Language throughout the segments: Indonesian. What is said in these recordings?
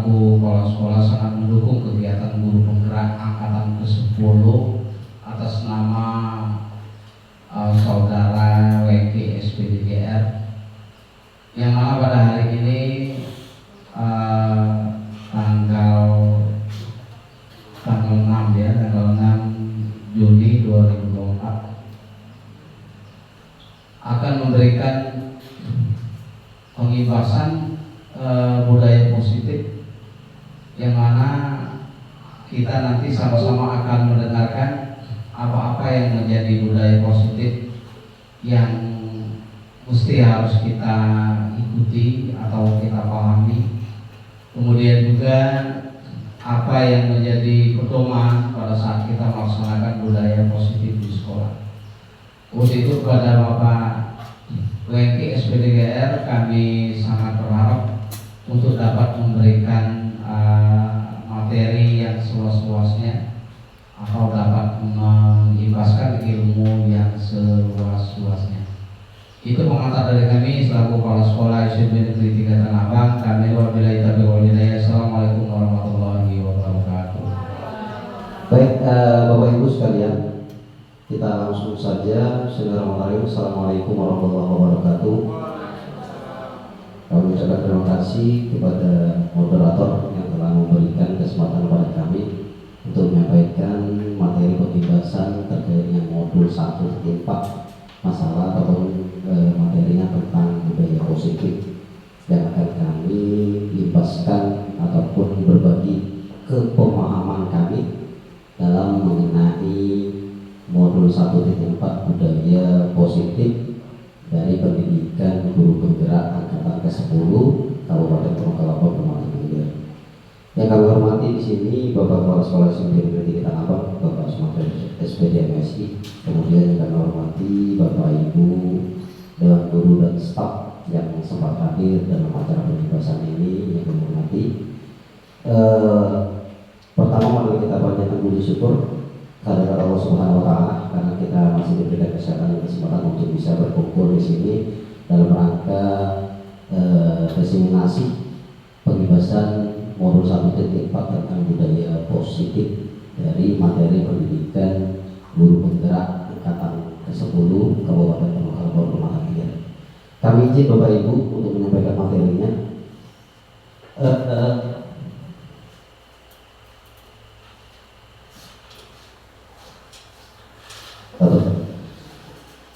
selaku kepala sekolah sangat mendukung kegiatan guru penggerak angkatan ke-10 atas nama saudara WK SPDGR, yang mana pada hari ini tanggal 6 ya, tanggal 6 Juni 2024 akan memberikan pengibasan budaya positif, yang mana kita nanti sama-sama akan mendengarkan apa-apa yang menjadi budaya positif yang mesti harus kita ikuti atau kita pahami. Kemudian juga apa yang menjadi pedoman pada saat kita melaksanakan budaya positif di sekolah. Untuk itu kepada Bapak WK SPDGR kami sangat berharap untuk dapat memberikan materi yang seluas-luasnya atau dapat mengimbaskan ilmu yang seluas-luasnya. Itu pengantar dari kami selaku kepala sekolah SMP Negeri 3 Tanah Abang. Kami wabillahi taufiq wal hidayah. Assalamualaikum warahmatullahi wabarakatuh. Baik, Bapak Ibu sekalian, kita langsung saja. Bismillahirrahmanirrahim. Assalamualaikum warahmatullahi wabarakatuh. Kami ucapkan terima kasih kepada moderator yang telah memberikan kesempatan kepada kami untuk menyampaikan materi pembahasan terkait dengan modul 1.4 masalah atau materinya tentang budaya positif yang akan kami limpaskan ataupun berbagi kepemahaman kami dalam mengenai modul 1.4 budaya positif dari pendidikan guru penggerak angkatan ke-10 Kabupaten Purwakarta Provinsi Riau. Yang kami hormati di sini Bapak Kepala Sekolah SMP Negeri 3 Tanah Abang, Bapak Sumatera SPD MSI, kemudian yang kami hormati Bapak Ibu Dewan Guru dan staf yang sempat hadir dalam acara pembahasan ini yang kami hormati. Pertama mari kita panjatkan puji syukur kehadirat Allah Subhanahu wa taala karena kita masih diberikan kesehatan dan kesempatan untuk bisa berkumpul di sini dalam rangka diseminasi pembahasan modul 1.4 tentang budaya positif dari materi pendidikan guru penggerak angkatan ke-10 Kabupaten Purwakarta Provinsi Riau. Kami izin Bapak Ibu untuk menyampaikan materinya.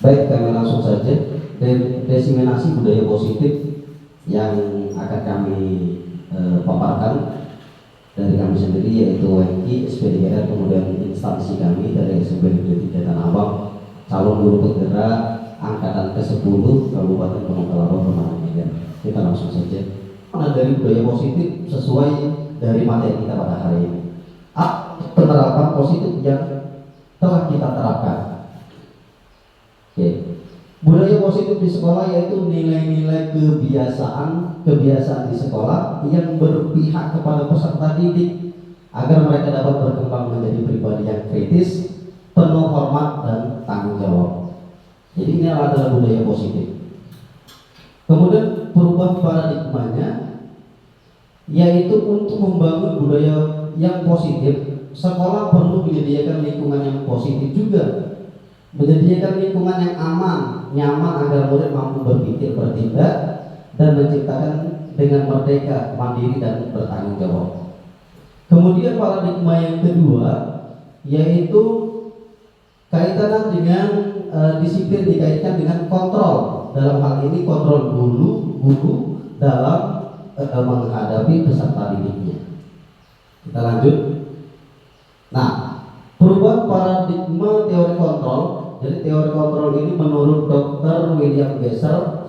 Baik, kami langsung saja. Diseminasi budaya positif yang akan kami paparkan dari kami sendiri yaitu WK SPDGR, kemudian instansi kami dari SMP Negeri 3 Tanah Abang, calon guru penggerak angkatan ke-10 Kabupaten Purwakarta Provinsi Riau. Kita langsung saja. Dari budaya positif sesuai dari materi kita pada hari ini. Penerapan positif yang telah kita terapkan. Oke. Budaya positif di sekolah yaitu nilai-nilai kebiasaan di sekolah yang berpihak kepada peserta didik agar mereka dapat berkembang menjadi pribadi yang kritis, penuh hormat dan tanggung jawab. Jadi ini adalah budaya positif. Kemudian perubahan paradigmanya yaitu untuk membangun budaya yang positif, sekolah perlu menyediakan lingkungan yang positif juga. Menyediakan lingkungan yang aman, nyaman agar murid mampu berpikir, bertindak, dan menciptakan dengan merdeka, mandiri, dan bertanggung jawab. Kemudian paradigma yang kedua yaitu kaitan dengan disiplin dikaitkan dengan kontrol. Dalam hal ini kontrol guru dalam menghadapi peserta didiknya. Kita lanjut. Nah, perubahan paradigma teori kontrol. Jadi teori kontrol ini menurut Dr. William Besser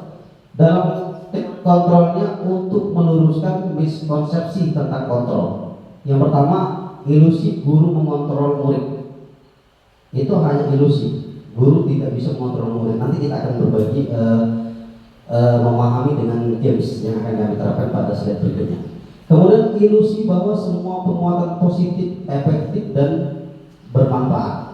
dalam kontrolnya untuk meluruskan miskonsepsi tentang kontrol. Yang pertama, ilusi guru mengontrol murid. Itu hanya ilusi. Guru tidak bisa mengontrol murid. Nanti kita akan berbagi memahami dengan games yang akan kami terapkan pada slide berikutnya. Kemudian ilusi bahwa semua penguatan positif, efektif, dan bermanfaat.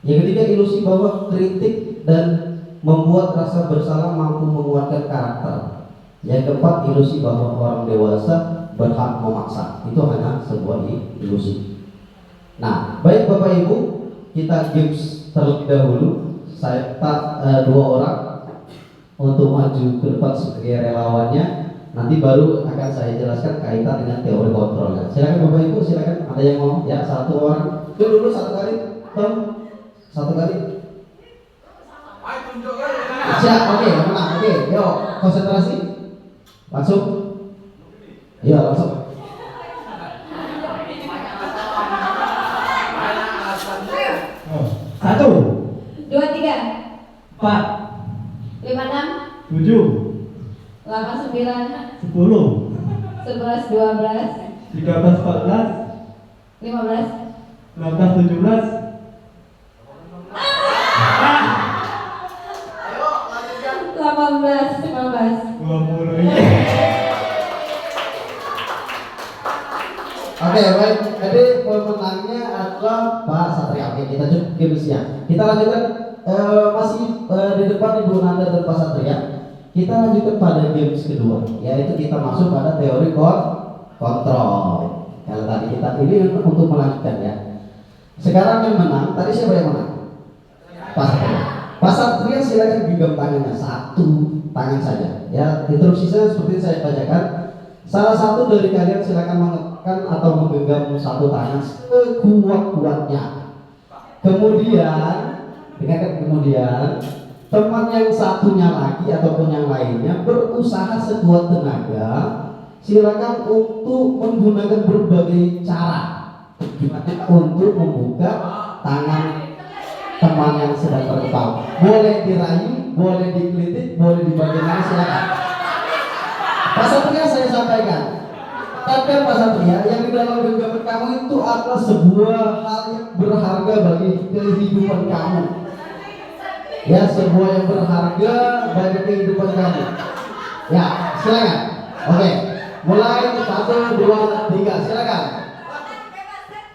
Yang ketiga, ilusi bahwa kritik dan membuat rasa bersalah mampu menguatkan karakter. Yang keempat, ilusi bahwa orang dewasa berhak memaksa. Itu hanya sebuah ilusi. Nah, baik Bapak Ibu, kita games terlebih dahulu. Saya dua orang untuk maju ke depan sebagai relawannya. Nanti baru akan saya jelaskan kaitan dengan teori kontrolnya. Silakan Bapak Ibu, silakan. Ada yang mau? Ya, satu orang. Dulu satu kali. Tom, satu kali. Siap, oke, menang. Oke, yuk konsentrasi. Langsung. Iya, langsung. Satu, 2, 3, 4, 5, 6, 7, 8, 9, 10, 11, 12, 13, 14, 15, 16, 17. 18, 19. 20. Oke, baik. Jadi pemenangnya adalah Pak Satria. Oke, kita cukup gamesnya. Kita lanjutkan masih di depan Ibu Nanda dan Pak Satria. Kita lanjutkan pada games kedua, yaitu kita masuk pada teori kontrol. Kalau tadi kita ini untuk melanjutkan ya. Sekarang yang menang, tadi siapa yang menang? Pak Satria. Pak Satria silakan genggam tangannya, satu tangan saja. Ya, instruksinya seperti saya bacakan. Salah satu dari kalian silakan menekan atau menggenggam satu tangan sekuat-kuatnya. Kemudian teman yang satunya lagi ataupun yang lainnya berusaha sekuat tenaga. Silakan untuk menggunakan berbagai cara untuk membuka tangan teman yang sedang terkepal. Boleh dirayu, boleh dikritik, boleh dibagaimana, silakan. Pak Satria, saya sampaikan, katakan Pak Satria, yang di dalam genggaman kamu itu adalah sebuah hal yang berharga bagi kehidupan kamu. Ya, sebuah yang berharga bagi kehidupan kamu. Ya, silakan. Oke, mulai 1, 2, 3, silakan.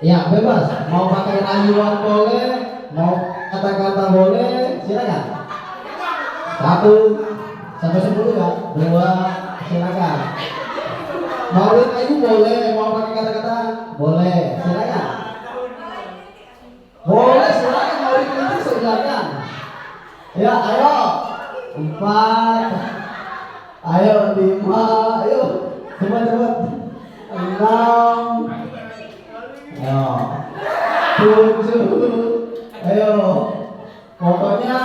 Ya, bebas. Mau pakai rayuan boleh, mau kata-kata boleh, silakan. 1 sampai 10 ya. 2, silakan. Mau ayu boleh, mau pakai kata-kata boleh, silakan. Boleh, silakan. Mau dikritik silakan. Ya, ayo. 4, ayo 5, ayo cepat. 6, ayo 7, ayo. Pokoknya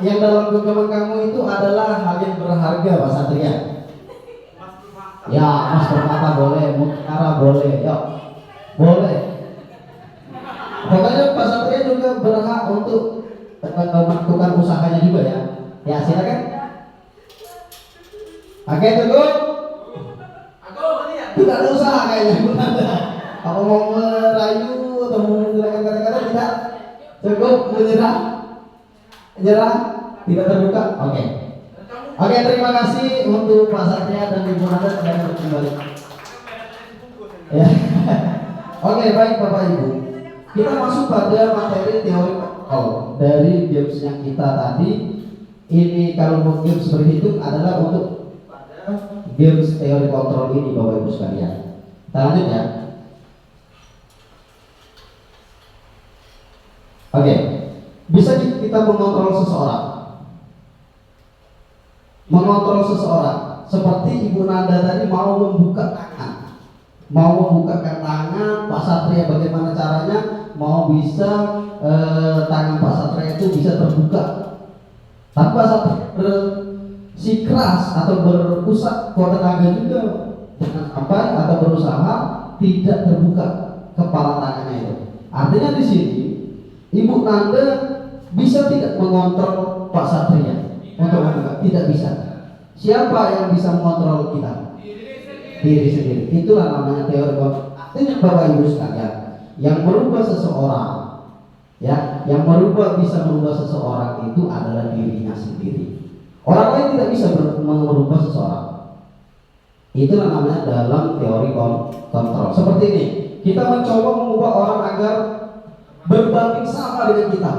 yang dalam genggaman kamu itu adalah hal yang berharga, Pak Satria. Ya, Mas permata boleh, mutiara boleh, yuk, boleh. Pokoknya Pak Satria juga berhak untuk melakukan usahanya juga ya. Ya, silakan. Oke, cukup. Tidak ada usaha kayaknya. Apa mau merayu atau mau menggunakan kata-kata, tidak. Cukup menyerah, tidak terbuka. Oke. Oke, terima kasih untuk Pak Satria dan Ibu Nanda sudah kembali. Ya. Oke, baik Bapak Ibu. Kita masuk pada materi teori kontrol dari games yang kita tadi. Ini kalau mau games berhitung adalah untuk games teori kontrol ini, Bapak Ibu sekalian. Kita lanjut ya. Oke, bisa kita mengontrol seseorang. Mengontrol seseorang seperti Ibu Nanda tadi mau membuka tangan, mau membukakan tangan Pak Satria, bagaimana caranya mau bisa tangan Pak Satria itu bisa terbuka tanpa Satria bersikeras atau berusaha kuat tenaga juga, jangan sampai atau berusaha tidak terbuka kepala tangannya itu. Artinya di sini Ibu Nanda bisa tidak mengontrol Pak Satria untuk membuka, tidak bisa. Siapa yang bisa mengontrol kita? Diri sendiri. Itulah namanya teori kontrol. Artinya Bapak Ibu sekalian, yang merubah seseorang, ya, yang bisa merubah seseorang itu adalah dirinya sendiri. Orang lain tidak bisa merubah seseorang. Itulah namanya dalam teori kontrol. Seperti ini, kita mencoba mengubah orang agar berbanding sama dengan kita.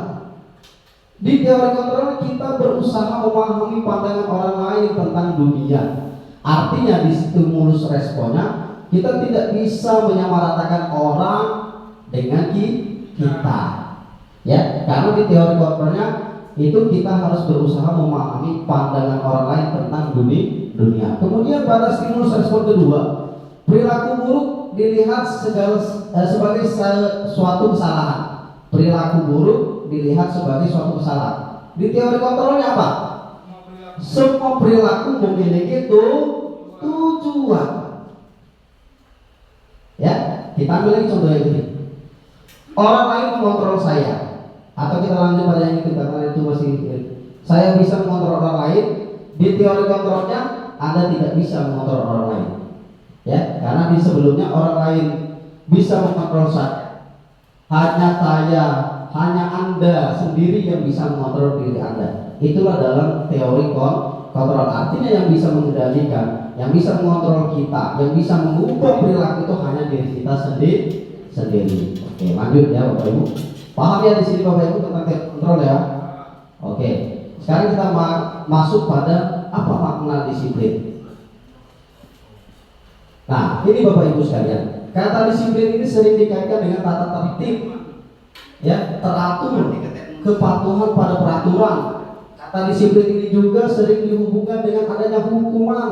Di teori kontrol kita berusaha memahami pandangan orang lain tentang dunia. Artinya di stimulus responnya Kita tidak bisa menyamaratakan orang dengan kita, ya, karena di teori kontrolnya itu kita harus berusaha memahami pandangan orang lain tentang dunia. Kemudian pada stimulus respon kedua, perilaku buruk dilihat sebagai suatu kesalahan. Perilaku buruk dilihat sebagai suatu kesalahan. Di teori kontrolnya apa? Semua perilaku memiliki tujuan. Ya, kita ambil lagi contoh yang ini. Orang lain mengontrol saya, atau kita lanjut pada yang itu karena itu masih. Saya bisa mengontrol orang lain. Di teori kontrolnya, Anda tidak bisa mengontrol orang lain. Ya, karena di sebelumnya orang lain bisa mengontrol saya. Hanya Anda sendiri yang bisa mengontrol diri Anda. Itulah dalam teori kontrol. Artinya yang bisa mengendalikan, yang bisa mengontrol kita, yang bisa mengubah perilaku itu hanya diri kita sendiri. Oke, lanjut ya Bapak Ibu. Paham ya di sini Bapak Ibu tentang kontrol ya? Oke. Sekarang kita masuk pada apa makna disiplin. Nah, ini Bapak Ibu sekalian, kata disiplin ini sering dikaitkan dengan tata tertib, ya, teratur, kepatuhan pada peraturan. Kata disiplin ini juga sering dihubungkan dengan adanya hukuman.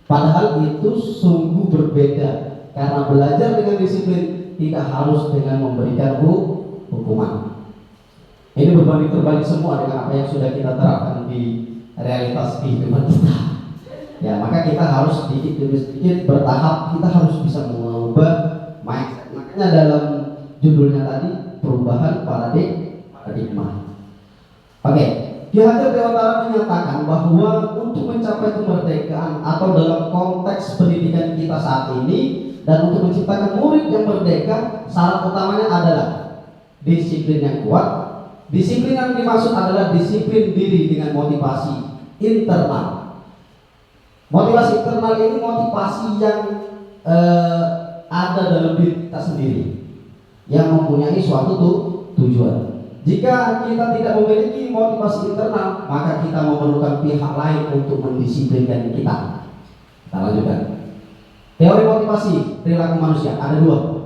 Padahal itu sungguh berbeda, karena belajar dengan disiplin tidak harus dengan memberikan hukuman. Ini berbanding terbalik semua dengan apa yang sudah kita terapkan di realitas kehidupan kita. Ya, maka kita harus sedikit demi sedikit bertahap, kita harus bisa mengubah mindset. Makanya dalam judulnya tadi, perubahan paradigma. Oke, Ki Hajar Dewantara menyatakan bahwa untuk mencapai kemerdekaan atau dalam konteks pendidikan kita saat ini dan untuk menciptakan murid yang merdeka, syarat utamanya adalah disiplin yang kuat. Disiplin yang dimaksud adalah disiplin diri dengan motivasi internal. Motivasi internal ini motivasi yang ada dalam diri kita sendiri, yang mempunyai suatu tujuan. Jika kita tidak memiliki motivasi internal, maka kita memerlukan pihak lain untuk mendisiplinkan kita. Kita lanjutkan. Teori motivasi perilaku manusia ada dua,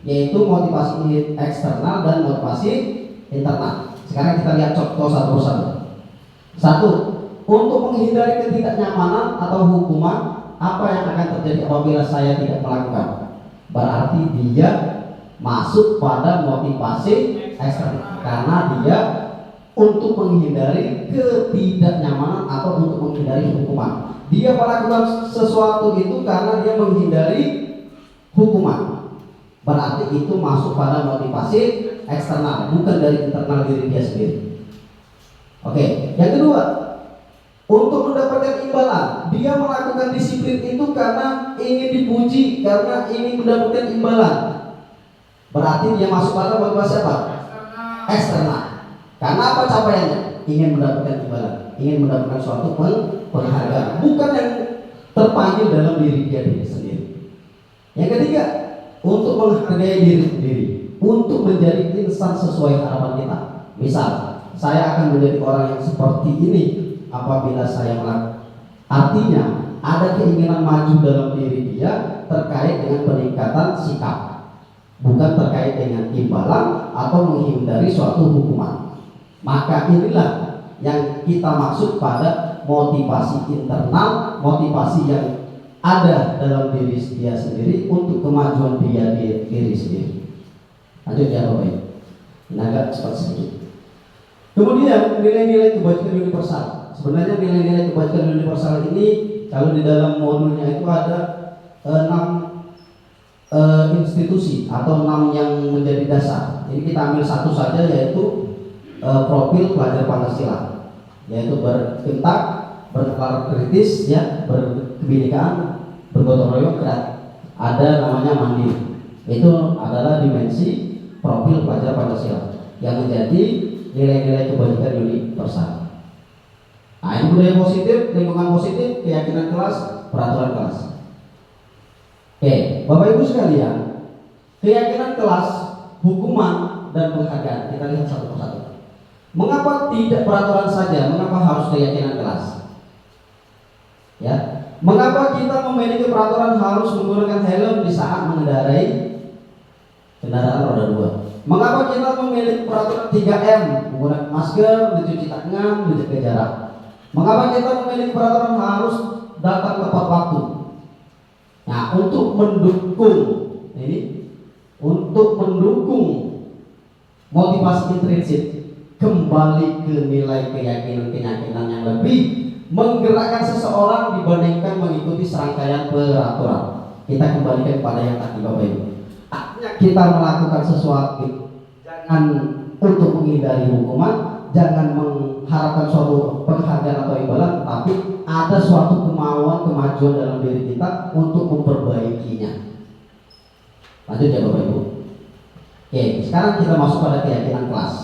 yaitu motivasi eksternal dan motivasi internal. Sekarang kita lihat contoh satu persatu. Satu, untuk menghindari ketidaknyamanan atau hukuman, apa yang akan terjadi apabila saya tidak melakukan? Berarti dia masuk pada motivasi eksternal, karena dia untuk menghindari ketidaknyamanan atau untuk menghindari hukuman. Dia melakukan sesuatu itu karena dia menghindari hukuman. Berarti itu masuk pada motivasi eksternal, bukan dari internal diri dia sendiri. Oke, yang kedua, untuk mendapatkan imbalan, dia melakukan disiplin itu karena ingin dipuji, karena ingin mendapatkan imbalan. Berarti dia masuk pada motivasi apa? Eksternal. Karena apa capaiannya? Ingin mendapatkan imbalan, ingin mendapatkan suatu penghargaan, bukan yang terpanggil dalam diri dia sendiri. Yang ketiga, untuk menghargai diri sendiri, untuk menjadi insan sesuai harapan kita. Misal, saya akan menjadi orang yang seperti ini apabila saya melakukan. Artinya, ada keinginan maju dalam diri dia terkait dengan peningkatan sikap, bukan terkait dengan imbalan atau menghindari suatu hukuman. Maka inilah yang kita maksud pada motivasi internal, motivasi yang ada dalam diri dia sendiri untuk kemajuan dia di diri sendiri. Lanjut ya Bapak Ibu. Ini agak cepat sedikit. Kemudian nilai-nilai kebajikan universal. Sebenarnya nilai-nilai kebajikan universal ini kalau di dalam modulnya itu ada 6 institusi atau 6 yang menjadi dasar. Ini kita ambil satu saja, yaitu profil pelajar Pancasila, yaitu berintak, bernalar kritis, ya, berkebinekaan, bergotong royong, dan ada namanya mandiri. Itu adalah dimensi profil pelajar Pancasila yang menjadi nilai-nilai kebajikan universal. Nah, ini budaya positif, lingkungan positif, keyakinan kelas, peraturan kelas. Oke, Bapak Ibu sekalian, keyakinan kelas, hukuman, dan penghargaan kita lihat satu persatu. Mengapa tidak peraturan saja? Mengapa harus keyakinan kelas? Ya, Mengapa kita memiliki peraturan harus menggunakan helm di saat mengendarai kendaraan roda 2? Mengapa kita memiliki peraturan 3M, menggunakan masker, mencuci tangan, menjaga jarak? Mengapa kita memiliki peraturan harus datang tepat waktu? Nah, untuk mendukung motivasi intrinsik, kembali ke nilai keyakinan yang lebih menggerakkan seseorang dibandingkan mengikuti serangkaian peraturan. Kita kembalikan pada yang tadi Bapak Ibu. Artinya kita melakukan sesuatu jangan untuk menghindari hukuman, jangan mengharapkan suatu penghargaan atau imbalan, tapi ada suatu kemajuan dalam diri kita untuk memperbaikinya. Lanjut ya Bapak Ibu. Oke, sekarang kita masuk pada keyakinan kelas.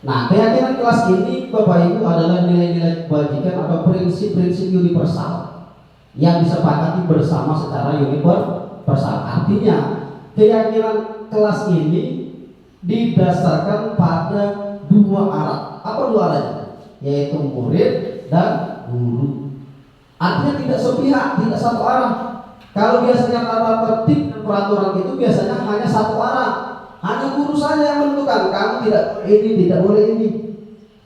Nah, keyakinan kelas ini Bapak Ibu adalah nilai-nilai kebajikan atau prinsip-prinsip universal yang disepakati bersama secara universal. Artinya, keyakinan kelas ini didasarkan pada dua arah. Apa dua arahnya? Yaitu murid dan guru. Artinya tidak sepihak, tidak satu arah. Kalau biasanya tata tertib dan peraturan itu biasanya hanya satu arah. Hanya guru saja yang menentukan kamu tidak boleh ini.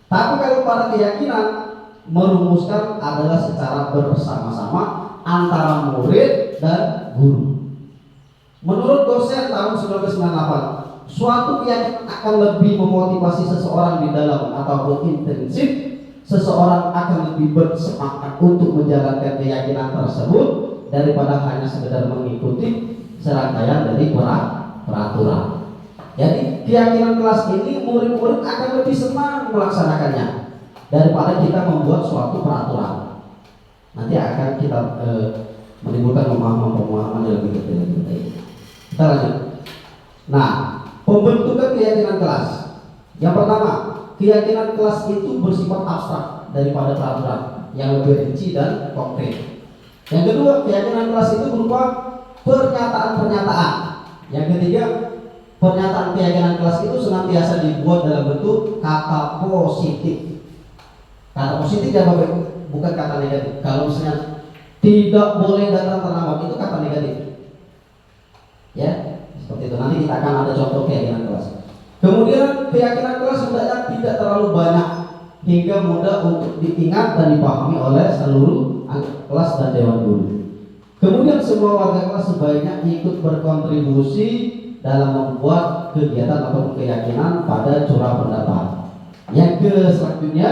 Tapi kalau pada keyakinan merumuskan adalah secara bersama-sama antara murid dan guru. Menurut dosen tahun 1998, suatu keyakinan akan lebih memotivasi seseorang di dalam ataupun intrinsik, seseorang akan lebih bersemangat untuk menjalankan keyakinan tersebut daripada hanya sekedar mengikuti serangkaian dari peraturan. Jadi keyakinan kelas ini murid-murid akan lebih senang melaksanakannya daripada kita membuat suatu peraturan. Nanti akan kita menimbulkan pemahaman yang lebih detail. Kita lanjut. Nah, pembentukan keyakinan kelas. Yang pertama, keyakinan kelas itu bersifat abstrak daripada peraturan yang lebih rinci dan konkret. Yang kedua, keyakinan kelas itu berupa pernyataan-pernyataan. Yang ketiga, pernyataan keyakinan kelas itu senantiasa dibuat dalam bentuk kata positif. Kata positif ya Bapak Ibu, bukan kata negatif. Kalau misalnya tidak boleh datang terlambat itu kata negatif. Ya, seperti itu. Nanti kita akan ada contoh keyakinan kelas. Kemudian keyakinan kelas hendaknya tidak terlalu banyak hingga mudah untuk diingat dan dipahami oleh seluruh anggota kelas dan dewan guru. Kemudian semua warga kelas sebaiknya ikut berkontribusi dalam membuat kegiatan atau keyakinan pada curah pendapat. Yang selanjutnya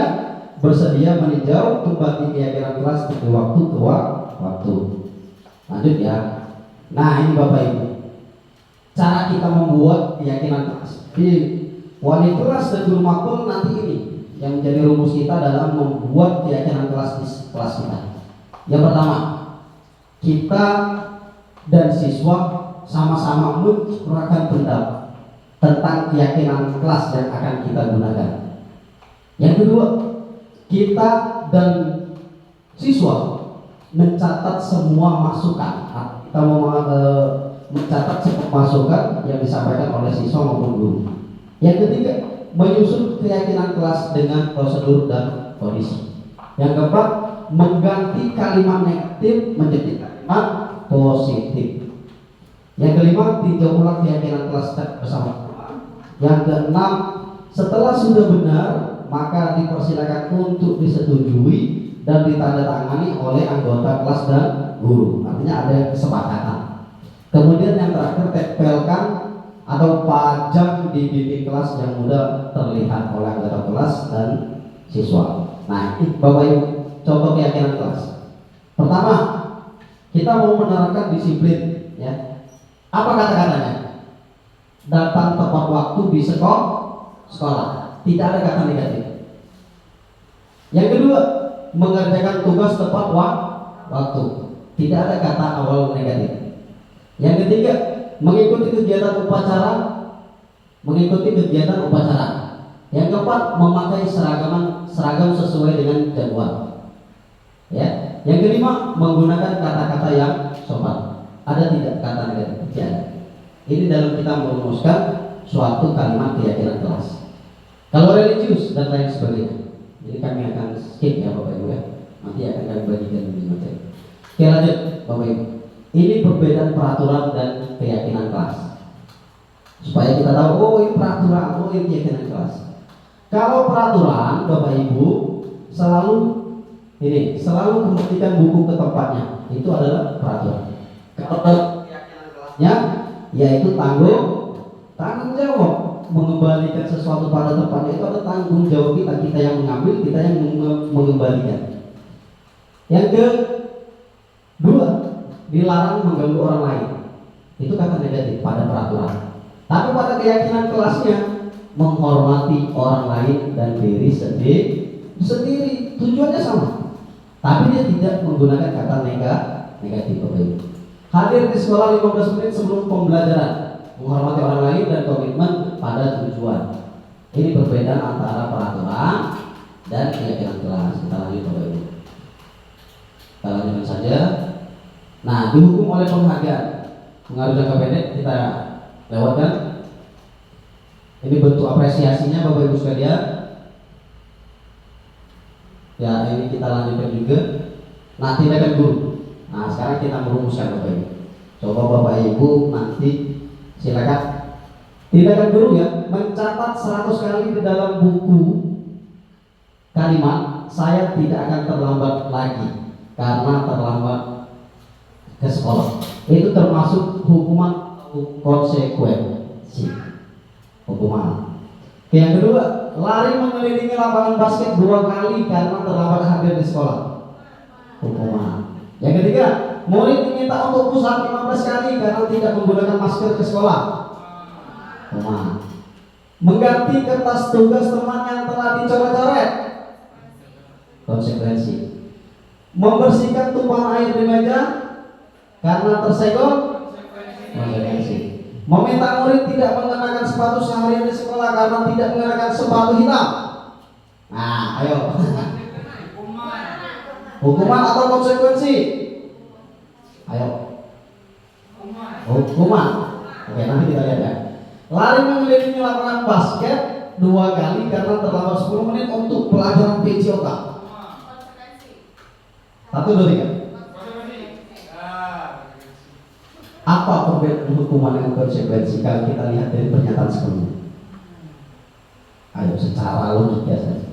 bersedia meninjau kembali keyakinan kelas dari waktu ke waktu. Lanjut ya. Nah ini Bapak Ibu, cara kita membuat keyakinan kelas. Di wali kelas dan guru makmum nanti ini yang menjadi rumus kita dalam membuat keyakinan kelas di kelas kita. Yang pertama, kita dan siswa sama-sama mencurahkan pendapat tentang keyakinan kelas yang akan kita gunakan. Yang kedua, kita dan siswa mencatat semua masukan. Kita mau mencatat semua masukan yang disampaikan oleh siswa maupun guru. Yang ketiga, menyusun keyakinan kelas dengan prosedur dan kondisi. Yang keempat, mengganti kalimat negatif menjadi kalimat positif. Yang kelima, tinjau ulang keyakinan kelas bersama-sama. Yang keenam, setelah sudah benar, maka dipersilakan untuk disetujui dan ditandatangani oleh anggota kelas dan guru. Artinya ada kesepakatan. Kemudian yang terakhir, tempelkan atau pajang di dinding kelas yang mudah terlihat oleh anggota kelas dan siswa. Nah, ini Bapak Ibu, contoh keyakinan kelas. Pertama, kita mau menerapkan disiplin, ya. Apa kata-katanya? Datang tepat waktu di sekolah. Tidak ada kata negatif. Yang kedua, mengerjakan tugas tepat waktu. Tidak ada kata awal negatif. Yang ketiga, mengikuti kegiatan upacara. Yang keempat, memakai seragam sesuai dengan jadwal. Ya. Yang kelima, menggunakan kata-kata yang sopan. Ada tidak kata negatif? Tidak. Ini dalam kita merumuskan suatu kalimat keyakinan kelas. Kalau religius dan lain sebagainya, jadi kami akan skip ya Bapak Ibu ya. Nanti akan kami bagikan di materi. Oke, lanjut Bapak Ibu. Ini perbedaan peraturan dan keyakinan kelas. Supaya kita tahu, oh ini peraturan, oh ini keyakinan kelas. Kalau peraturan Bapak Ibu selalu kembalikan buku ke tempatnya. Itu adalah peraturan. Kalau keyakinan kelasnya yaitu tanggung jawab mengembalikan sesuatu pada tempatnya, itu ada tanggung jawab kita yang mengambil, kita yang mengembalikan. Yang kedua, dilarang mengganggu orang lain. Itu kata negatif pada peraturan. Tapi pada keyakinan kelasnya menghormati orang lain dan diri sendiri. Tujuannya sama. Tapi dia tidak menggunakan kata negatif Bapak Ibu. Hadir di sekolah 15 menit sebelum pembelajaran, menghormati orang lain dan komitmen pada tujuan. Ini perbedaan antara peraturan dan keyakinan kelas. Kita lanjut Bapak Ibu. Kita lanjutkan saja. Nah, dihukum oleh penghargaan. Pengaruh jangka pendek kita lewatkan. Ini bentuk apresiasinya Bapak Ibu sekalian. Ya, ini kita lanjutkan juga. Nah, tindakan guru. Nah, sekarang kita merumuskan Bapak Ibu. Coba Bapak Ibu nanti silakan. Tindakan guru ya, mencatat 100 kali di dalam buku kalimat saya tidak akan terlambat lagi karena terlambat ke sekolah. Itu termasuk hukuman konsekuensi. Hukuman. Yang kedua, lari mengelilingi lapangan basket 2 kali karena terlambat hadir di sekolah. Hukuman. Yang ketiga, murid diminta untuk push up 15 kali karena tidak menggunakan masker ke sekolah. Hukuman. Mengganti kertas tugas teman yang telah dicoret-coret. Konsekuensi. Membersihkan tumpahan air di meja karena tersenggol. Konsekuensi. Meminta murid tidak mengenakan sepatu seharian di sekolah karena tidak mengenakan sepatu hitam. Nah, ayo. Hukuman atau konsekuensi? Ayo. Hukuman. Oke, nanti kita lihat ya. Lari mengelilingi lapangan basket 2 kali karena terlambat 10 menit untuk pelajaran PJOK. 1, 2, 3. Apa perbedaan hukuman dengan konsekuensi kalau kita lihat dari pernyataan sebelumnya? Ayo secara logika saja.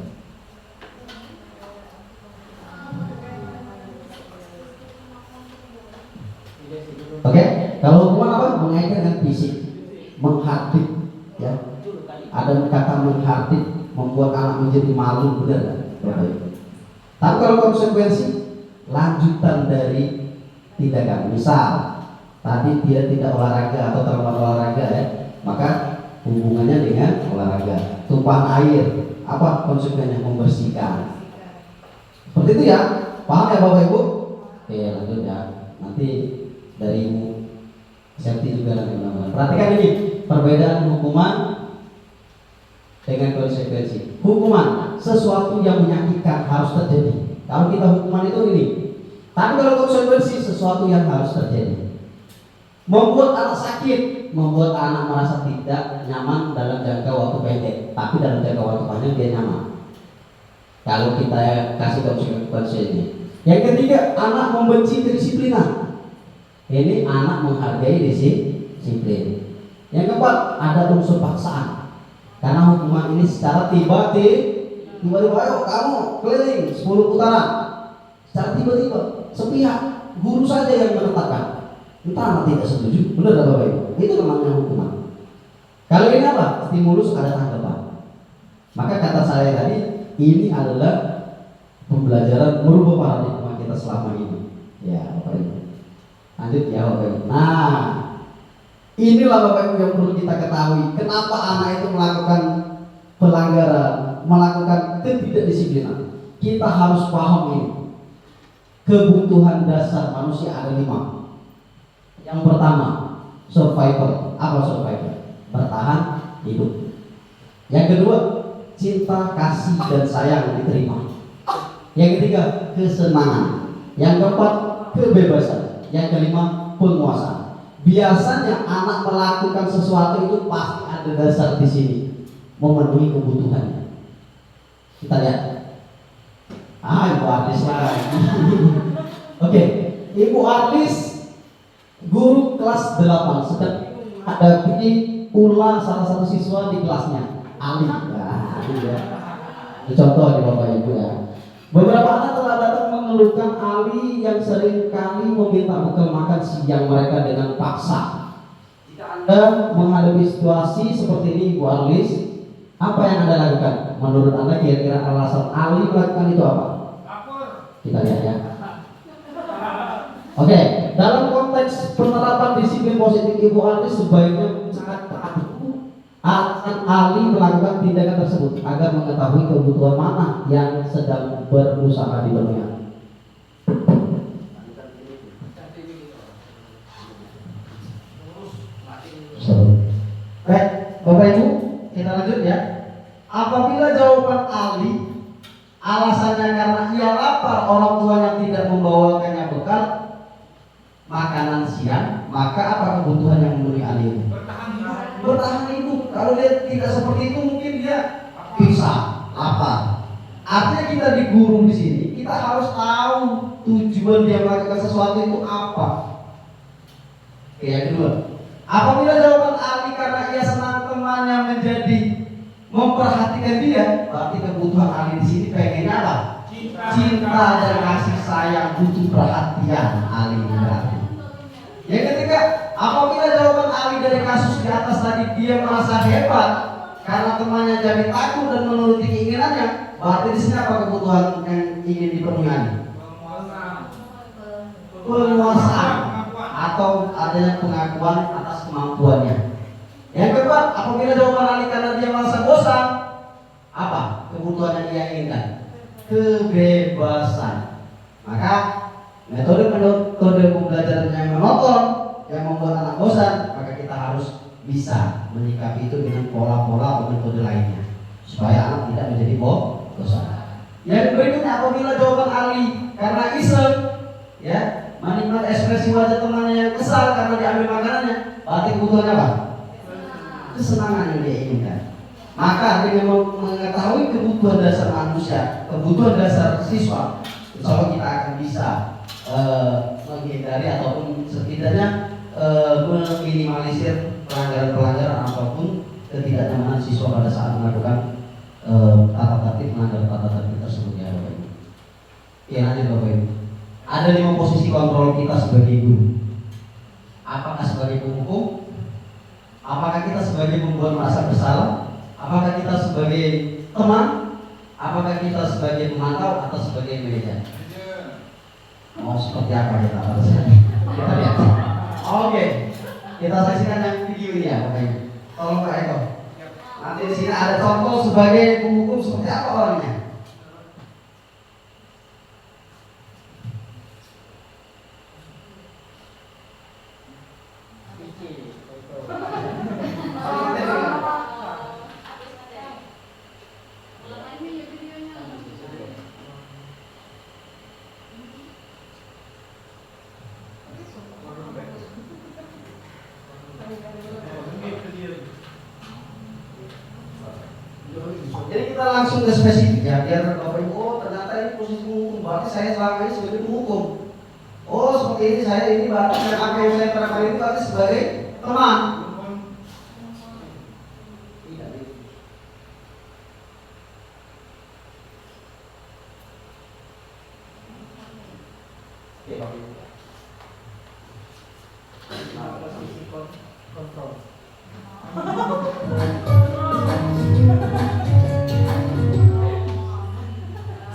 Oke, kalau hukuman apa? Mengaitkan dengan fisik, menghardik, ya. Ada kata menghardik, membuat anak menjadi malu, benar kan? Tapi kalau konsekuensi, lanjutan dari tindakan. Misal, tadi dia tidak olahraga atau terlambat olahraga ya, maka hubungannya dengan olahraga. Tumpahan air, apa konsekuensinya? Membersihkan. Seperti itu ya, paham ya Bapak Ibu? Oke, lanjut ya. Nanti dari Ibu Septi juga nanti menambah. Perhatikan ini perbedaan hukuman dengan konsekuensi. Hukuman sesuatu yang menyakitkan harus terjadi. Kalau kita hukuman itu ini. Tapi kalau konsekuensi sesuatu yang harus terjadi. Membuat anak sakit, membuat anak merasa tidak nyaman dalam jangka waktu pendek, tapi dalam jangka waktu panjang dia nyaman. Kalau kita kasih konsekuensi ini. Yang ketiga, anak membenci kedisiplinan. Ini anak menghargai disiplin. Yang keempat, ada unsur paksaan. Karena hukuman ini secara tiba-tiba, ayo kamu keliling 10 putaran. Secara tiba-tiba, sepihak, guru saja yang menetapkan. Entah anak tidak setuju, benar tak Bapak Ibu? Itu namanya hukuman. Kalau ini apa? Stimulus, ada tanggapan. Maka kata saya tadi, ini adalah pembelajaran merubah paradigma kita selama ini. Ya Bapak Ibu. Lanjut ya Bapak Ibu. Nah, inilah Bapak Ibu yang perlu kita ketahui. Kenapa anak itu melakukan pelanggaran, melakukan ketidakdisiplinan? Kita harus paham ini. Kebutuhan dasar manusia ada 5. Yang pertama, survival. Apa survival? Bertahan hidup. Yang kedua, cinta, kasih, dan sayang diterima. Yang ketiga, kesenangan. Yang keempat, kebebasan. Yang kelima, penguasaan. Biasanya anak melakukan sesuatu itu pasti ada dasar di sini, memenuhi kebutuhannya. Kita lihat. Ibu artis lagi. Oke, Ibu Arlis guru kelas 8 sedang menghadapi pula salah satu siswa di kelasnya, Ali. Nah, ini ya. Ini contoh nih Bapak Ibu ya. Beberapa anak telah datang mengeluhkan Ali yang sering kali meminta bekal makan siang mereka dengan paksa. Jika Anda menghadapi situasi seperti ini Ibu Arlis, apa yang Anda lakukan? Menurut Anda kira-kira alasan Ali melakukan itu apa? Kita lihat ya. Oke, dalam konteks penerapan disiplin positif Ibu Arlis sebaiknya sangat tahu alasan Ali melakukan tindakan tersebut agar mengetahui kebutuhan mana yang sedang berusaha dipenuhi. Baik, Bapak Ibu, kita lanjut ya. Apabila jawaban Ali alasannya karena ia lapar, orang tuanya tidak membawakannya bekal makanan siang, maka apa kebutuhan yang memenuhi Ali ini? Bertahan hidup. Kalau dia tidak seperti itu mungkin dia bisa lapar. Artinya kita di guru di sini kita harus tahu tujuan dia melakukan sesuatu itu apa. Oke, yang kedua, apabila jawaban Ali karena ia senang temannya menjadi memperhatikan dia, berarti kebutuhan Ali di sini pengennya apa? Cinta dan kasih sayang, butuh perhatian Ali berarti. Yang ketiga, apabila jawaban Ali dari kasus di atas tadi dia merasa hebat karena temannya jadi takut dan menuruti keinginannya, berarti di sini apa kebutuhan yang ingin dipenuhi Ali? Penguasaan atau adanya pengakuan atas kemampuannya. Yang keempat, apabila jawaban Ali karena dia merasa bosan, apa kebutuhan yang dia inginkan? Kebebasan. Maka metode pembelajaran yang monoton yang membuat anak bosan, maka kita harus bisa menyikapi itu dengan pola-pola atau metode lainnya supaya anak tidak menjadi bosan. Yang berikutnya, apabila jawaban Ali karena iseng, ya, menikmati ekspresi wajah temannya yang kesal karena diambil makanannya, berarti kebutuhan apa? Kesenangan yang dia inginkan. Maka dengan mengetahui kebutuhan dasar manusia, kebutuhan dasar siswa, insya Allah kita akan bisa menghindari ataupun setidaknya meminimalisir pelanggaran-pelanggaran ataupun ketidaknyamanan siswa pada saat melakukan tata tertib, melanggar tata tertib tersebut ya Bapak Ibu. Ya, lanjut Bapak Ibu. Ada 5 posisi kontrol kita sebagai guru. Apakah sebagai penghukum? Apakah kita sebagai pembuat merasa bersalah? Apakah kita sebagai teman? Apakah kita sebagai pemantau atau sebagai manajer? Mau seperti apa kita harusnya? Kita lihat. Oke, kita saksikan yang video ini ya Bapak Ibu. Tolong Pak Eko. Nanti di sini ada contoh sebagai penghukum seperti apa orangnya. Jadi kita langsung ke spesifik ya, biar Bapak Ibu, oh ternyata ini posisi penghukum, berarti saya selama ini sebagai penghukum. Oh seperti ini, saya ini berarti apa yang saya terapkan ini berarti sebagai teman. Ya Bapak Ibu. Nah, posisi kontrol.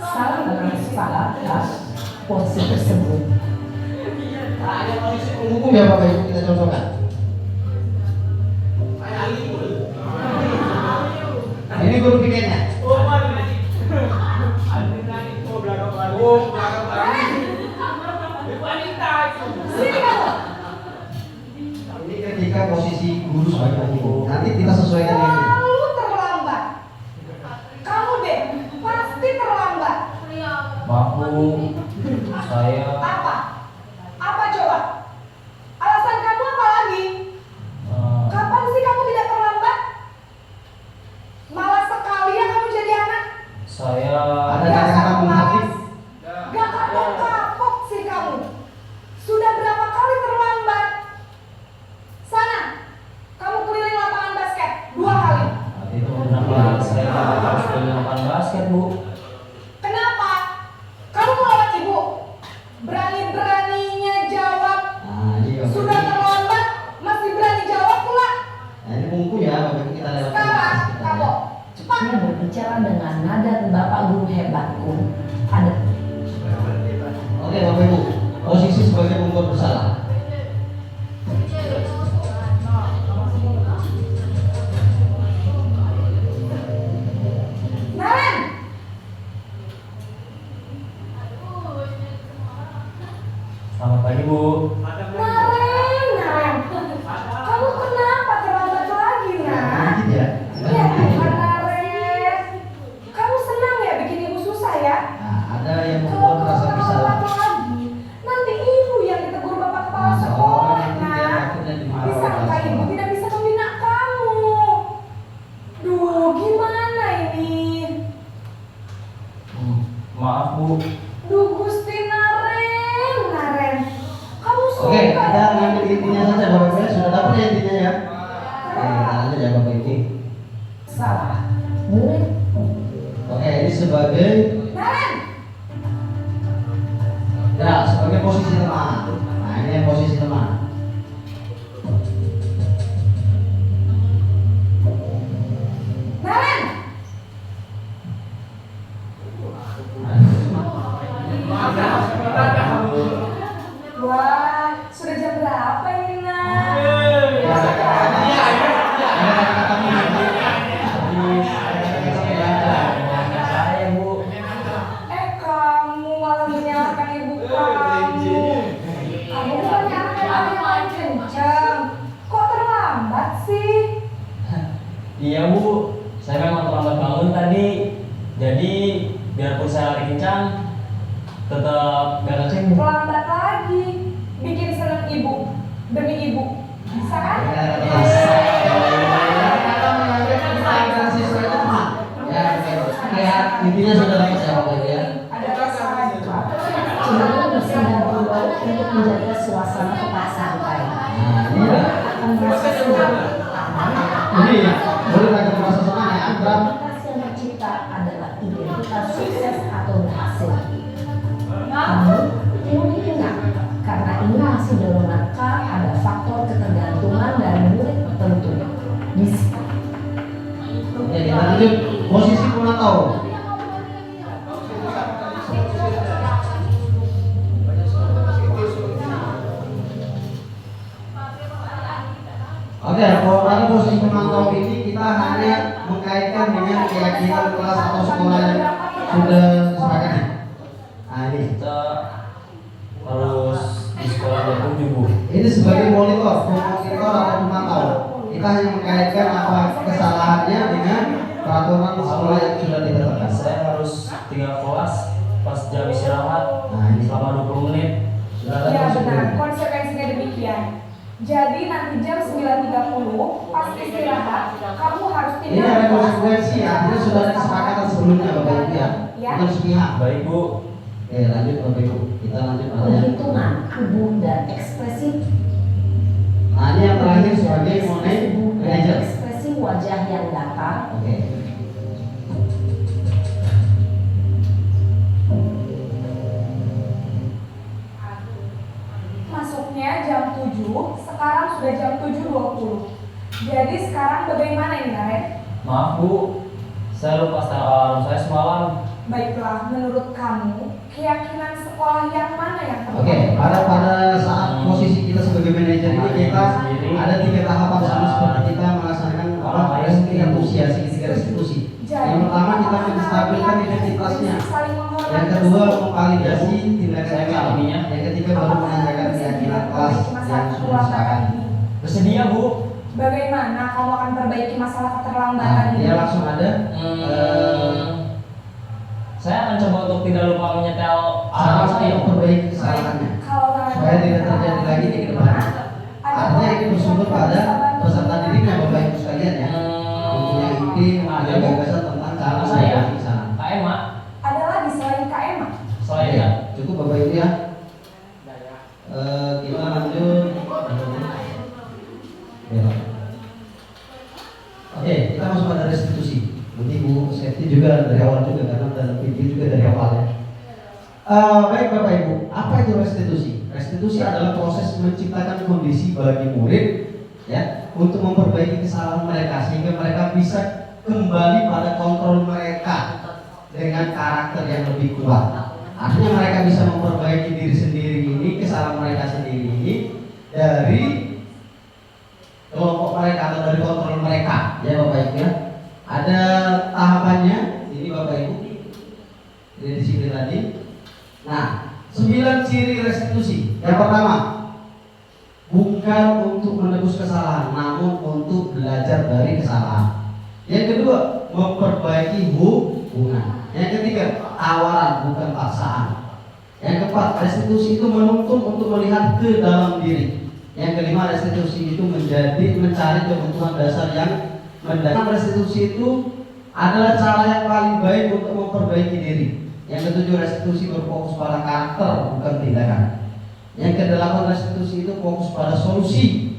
Salah salah atas posisi tersebut. Nah, ada posisi penghukum ya Bapak Ibu, kita contohkan. Nah, ini guru pikirnya. Ini ketika posisi guru sebagai penghukum. Nanti kita sesuaikan dengan ini. Terlalu terlambat. Kamu deh pasti terlambat. Pak Bu, saya Apa? Apa coba? Alasan kamu apa lagi? Kapan sih kamu tidak terlambat? Malas sekali ya kamu jadi anak. saya Ada kata-kata menghardik. Gak kapok-kapok sih kamu. dengan nada Bapak Guru hebatku. Ada. Oke Bapak Ibu, posisi sebagai pembuat bersalah. Naren, Selamat pagi Bu. Naren, kamu kenapa terlambat lagi, Nak? Dikit ya. Ya Tuhan, Naren. Kamu senang ya bikin ibu susah ya? Nah, ada yang Kalau membuat kamu rasa bersalah. terlambat lagi, nanti ibu yang ditegur bapak kepala Nah, sekolah, nanti dia Nak. akhirnya dimarah oleh Disangka kepala ibu sekolah. tidak bisa membina kamu. Duh, gimana ini? Maaf Bu. Duh, Gusti Naren. Kamu suka Oke, kita ya? ngambil intinya saja Bapak Ibu. Sudah dapat ya intinya ya? Oke, kita lanjut ya Bapak Ibu. Salah. Murid Oke, ini sebagai Naren, ya sebagai posisi lemah. Nah, ini yang posisi lemah. Naren. Wah, sudah jam berapa ini, Nak? Saya Bu. Kamu malah menyalahkan ibu kamu. Kamu bukannya anak yang paling kencang. Kok terlambat sih? Iya Bu. Saya memang terlambat bangun tadi. Jadi biarpun saya lari kencang, tetap gak kenceng Bu. Terlambat lagi. Bikin seneng ibu. Demi ibu. Bisa kan? Ya, intinya sudah dapat ya Bapak Ibu ya. Ada rasa. cenderung bersinar dulu untuk menjaga suasana kepasangan. Nah, ini ya. Akan merasa senang. Ini ya, boleh lagi merasa senang ya, Abraham. Identitas yang tercipta adalah identitas sukses atau berhasil. Namun, perlu diingat, karena ini masih dalam rangka ada faktor ketergantungan dari murid tertentu. Oke, kita lanjut posisi pemantau. Oke, kalau pada posisi pemantau ini kita hanya mengkaitkan dengan keyakinan kelas atau sekolah yang sudah disepakati. Nah ini, Kita harus di sekolah jam 7 Bu. ini sebagai monitor atau pemantau. Kita hanya mengkaitkan apa kesalahannya dengan peraturan sekolah yang sudah ditetapkan. Saya harus tinggal kelas pas jam istirahat Nah ini selama 20 menit. sudah ada Ya prosedur. benar, konsekuensinya demikian. Jadi nanti jam 9.30 pas istirahat, kamu harus Ini tinggal ada di kelas. konsekuensi ya, ini sudah ada kesepakatan sebelumnya Bapak Ibu ya, Ya. bukan sepihak. Baik Bu. Oke lanjut Bapak Ibu, kita lanjut pada yang. Perhitungan tubuh dan ekspresi Nah ini yang terakhir sebagai money tubuh dan manager. ekspresi wajah yang datar. Oke. Masuknya jam 7, sekarang sudah jam 7.20. Jadi sekarang bagaimana ini, Naren? Maaf Bu. Saya lupa setel alarm saya semalam. Baiklah, menurut kamu, keyakinan sekolah yang mana yang tepat? Oke, pada saat posisi kita sebagai manajer ini kita ada 3 tahapan sama seperti kita melaksanakan apa restitusi ya, segitiga restitusi. Yang pertama kita menstabilkan identitasnya. Yang kedua memvalidasi tindakan kami. Yang ketiga baru menanyakan keyakinan kelas yang sudah disepakati. Bersedia Bu. Bagaimana kamu akan perbaiki masalah keterlambatan Nah, ini? dia langsung ada Saya akan coba untuk tidak lupa menyetel alarm saran saya. untuk perbaiki kesalahannya Kalau Naren supaya tidak terjadi lagi di kedepannya. Artinya ini bersumber pada peserta didiknya Bapak Ibu sekalian ya. Mempunyai ide, mempunyai gagasan tentang cara Saya. memperbaiki kesalahan. Kak Emma. ada lagi selain KM? Selain Oke, ya. cukup Bapak Ibu ya. Kita lanjut. Oke, kita masuk pada restitusi. Nanti Bu Septi juga dari awal juga karena dalam video juga dari awal ya. Baik Bapak Ibu, apa itu restitusi? Restitusi adalah proses menciptakan kondisi bagi murid ya untuk memperbaiki kesalahan mereka sehingga mereka bisa kembali pada kontrol mereka dengan karakter yang lebih kuat. Artinya mereka bisa memperbaiki diri sendiri ini, kesalahan mereka sendiri ini dari kelompok mereka atau dari kontrol mereka. Ya Bapak Ibu ya. Ada tahapannya. Ini Bapak Ibu. Ini di sini tadi. Nah, 9 ciri restitusi. Yang pertama, bukan untuk menebus kesalahan, namun untuk belajar dari kesalahan. Yang kedua, memperbaiki hubungan. Yang ketiga, tawaran bukan paksaan. Yang keempat, restitusi itu menuntun untuk melihat ke dalam diri. Yang kelima, restitusi itu mencari kebutuhan dasar yang mendalam. Restitusi itu adalah cara yang paling baik untuk memperbaiki diri. Yang ketujuh, restitusi berfokus pada karakter bukan tindakan. Yang kedelapan, restitusi itu fokus pada solusi.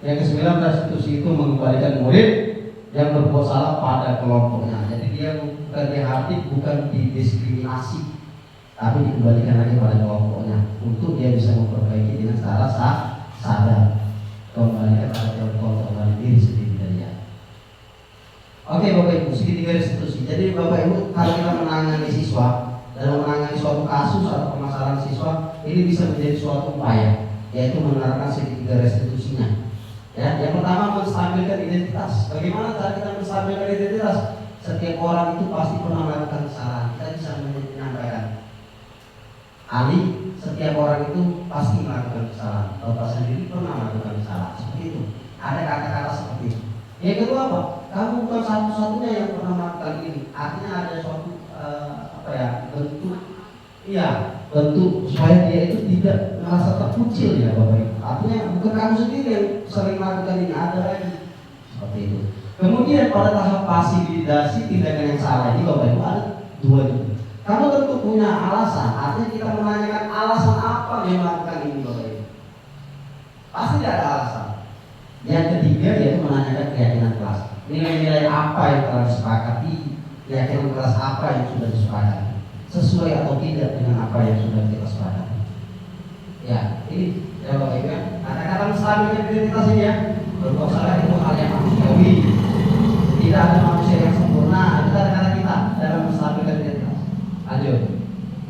Yang kesembilan, restitusi itu mengembalikan murid yang berbuat salah pada kelompoknya. Jadi dia bukan dihardik, bukan didiskriminasi, tapi dikembalikan lagi pada kelompoknya untuk dia bisa memperbaiki dengan cara sadar, kembalikan pada kontrol diri sendiri dan dia. Oke Bapak Ibu, segitiga restitusi. Jadi Bapak Ibu, kalau kita menangani siswa dalam menangani suatu kasus atau permasalahan siswa, ini bisa menjadi suatu upaya, yaitu menerapkan segitiga restitusinya. Ya, yang pertama, menstabilkan identitas. Bagaimana cara kita menstabilkan identitas? Setiap orang itu pasti pernah melakukan kesalahan. Kita bisa menyampaikan, Ali, setiap orang itu pasti melakukan kesalahan. Bapak sendiri pernah melakukan kesalahan. Seperti itu. Ada kata-kata seperti itu. Yang kedua apa? Kamu bukan satu-satunya yang pernah melakukan ini. Artinya ada suatu bentuk supaya dia itu tidak merasa terkucil ya Bapak Ibu. Artinya bukan kamu sendiri yang sering melakukan ini, ada lagi seperti itu. Kemudian pada tahap fasilitasi tindakan yang salah ini Bapak Ibu ada dua juga. Kamu tentu punya alasan, artinya kita menanyakan alasan apa dia melakukan ini Bapak Ibu. Pasti tidak ada alasan. Yang ketiga yaitu menanyakan keyakinan kelas. Nilai-nilai apa yang telah disepakati, keyakinan kelas apa yang sudah disepakati, sesuai atau tidak dengan apa yang sudah kita sepakati. Ya, ini ya Bapak Ibu ya. Kata-kata menstabilkan identitas ini ya. Berbuat salah itu hal yang manusiawi. Tidak ada manusia yang sempurna. Itu kata-kata kita dalam menstabilkan identitas. Lanjut.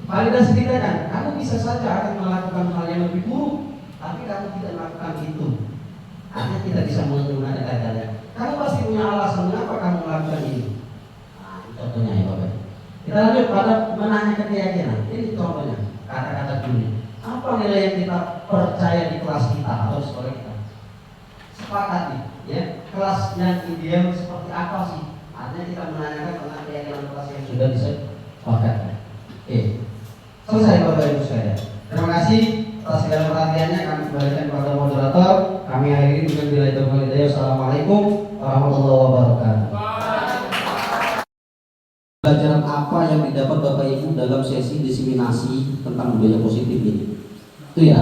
Validasi tindakan. Kamu bisa saja akan melakukan hal yang lebih buruk, tapi kamu tidak melakukan itu. Artinya tidak bisa menggunakan kata-kata. Kamu pasti punya alasan mengapa kamu melakukan ini. Nah, itu contohnya ya Bapak. Kita lanjut pada menanyakan keyakinan. Ini contohnya kata-kata Juni. Apa nilai yang kita percaya di kelas kita atau sekolah kita? Sepakati, ya. Kelas yang ideal seperti apa sih? Artinya kita menanyakan tentang keyakinan kelas yang sudah disepakati. Oke. Selesai Bapak Ibu sekalian. Terima kasih atas segala perhatiannya. Kami kembalikan kepada moderator. Kami akhiri dengan billahi. Assalamualaikum warahmatullahi wabarakatuh. Pelajaran apa yang didapat Bapak Ibu dalam sesi diseminasi tentang budaya positif ini? Itu ya.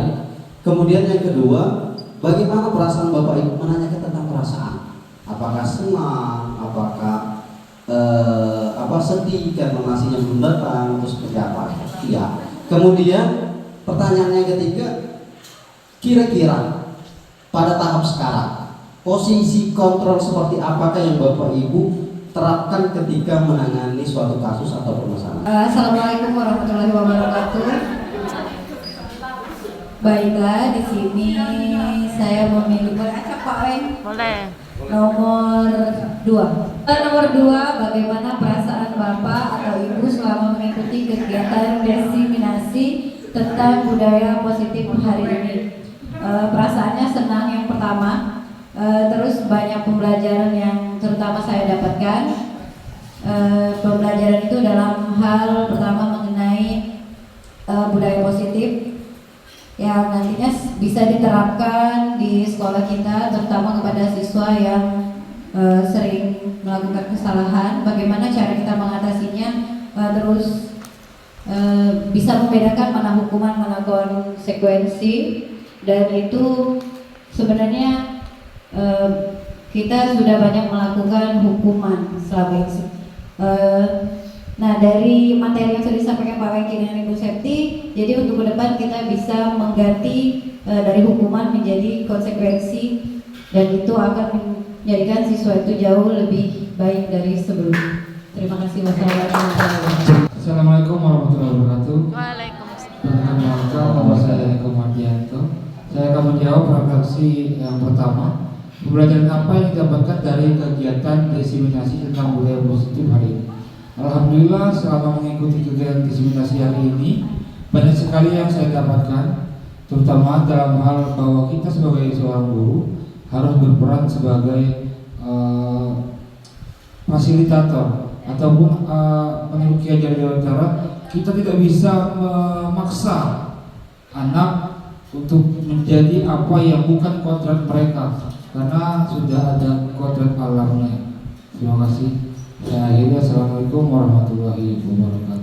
Kemudian yang kedua, bagaimana perasaan Bapak Ibu menanyakan tentang perasaan? Apakah senang? Apakah sedih karena nasinya belum datang? Atau seperti apa? Iya. Kemudian pertanyaan yang ketiga, kira-kira pada tahap sekarang posisi kontrol seperti apakah yang Bapak Ibu terapkan ketika menangani suatu kasus atau permasalahan? Assalamualaikum warahmatullahi wabarakatuh. Baiklah, di sini saya memilih acak Pak Weng. Boleh. Nomor 2. Nomor 2, bagaimana perasaan Bapak atau Ibu selama mengikuti kegiatan diseminasi tentang budaya positif hari ini? Perasaannya senang yang pertama. Terus banyak pembelajaran yang terutama saya dapatkan. Pembelajaran itu dalam hal pertama mengenai budaya positif yang nantinya bisa diterapkan di sekolah kita, terutama kepada siswa yang sering melakukan kesalahan. Bagaimana cara kita mengatasinya, terus bisa membedakan mana hukuman, mana konsekuensi, dan itu sebenarnya kita sudah banyak melakukan hukuman selama ini. Nah, dari materi yang sudah disampaikan Pak Wengki dan Ibu Septi, jadi untuk ke depan kita bisa mengganti dari hukuman menjadi konsekuensi, dan itu akan menjadikan siswa itu jauh lebih baik dari sebelumnya. Terima kasih. Wassalamualaikum warahmatullahi wabarakatuh. Assalamualaikum warahmatullahi wabarakatuh. Perkenalkan, nama saya Eko Mardianto. Saya akan menjawab refleksi yang pertama. Pembelajaran apa yang didapatkan dari kegiatan diseminasi tentang budaya positif hari ini? Alhamdulillah, selama mengikuti kegiatan diseminasi hari ini, banyak sekali yang saya dapatkan, terutama dalam hal bahwa kita sebagai seorang guru harus berperan sebagai fasilitator ataupun menurut Kiai Jari Utara, kita tidak bisa memaksa anak untuk menjadi apa yang bukan kodrat mereka, karena sudah ada kodrat alamnya. Terima kasih. Saya akhiri. Assalamualaikum warahmatullahi wabarakatuh.